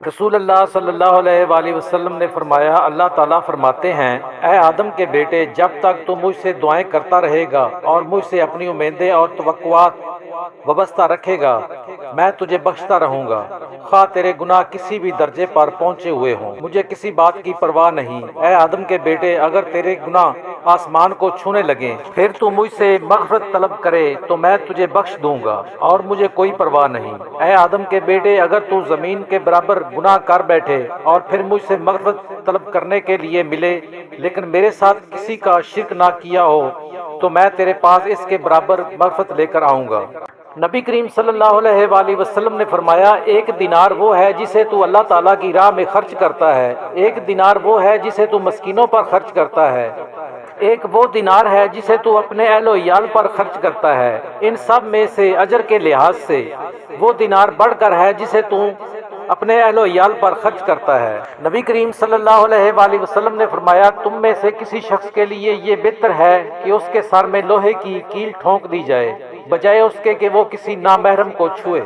رسول اللہ صلی اللہ علیہ وآلہ وسلم نے فرمایا، اللہ تعالیٰ فرماتے ہیں، اے آدم کے بیٹے، جب تک تو مجھ سے دعائیں کرتا رہے گا اور مجھ سے اپنی امیدیں اور توقعات وابستہ رکھے گا، میں تجھے بخشتا رہوں گا، خواہ تیرے گناہ کسی بھی درجے پر پہنچے ہوئے ہوں، مجھے کسی بات کی پرواہ نہیں۔ اے آدم کے بیٹے، اگر تیرے گناہ آسمان کو چھونے لگیں، پھر تو مجھ سے مغفرت طلب کرے تو میں تجھے بخش دوں گا اور مجھے کوئی پرواہ نہیں۔ اے آدم کے بیٹے، اگر تو زمین کے برابر گناہ کر بیٹھے اور پھر مجھ سے مغفرت طلب کرنے کے لیے ملے لیکن میرے ساتھ کسی کا شرک نہ کیا ہو تو میں تیرے پاس اس کے برابر مغفرت لے کر آؤں گا۔ نبی کریم صلی اللہ علیہ وآلہ وسلم نے فرمایا، ایک دینار وہ ہے جسے تو اللہ تعالیٰ کی راہ میں خرچ کرتا ہے، ایک دینار وہ ہے جسے تو مسکینوں پر خرچ کرتا ہے، ایک وہ دینار ہے جسے تو اپنے اہل و عیال پر خرچ کرتا ہے، ان سب میں سے اجر کے لحاظ سے وہ دینار بڑھ کر ہے جسے تو اپنے اہل و عیال پر خرچ کرتا ہے۔ نبی کریم صلی اللہ علیہ وآلہ وسلم نے فرمایا، تم میں سے کسی شخص کے لیے یہ بہتر ہے کہ اس کے سر میں لوہے کی کیل ٹھونک دی جائے بجائے اس کے کہ وہ کسی نامحرم کو چھوئے۔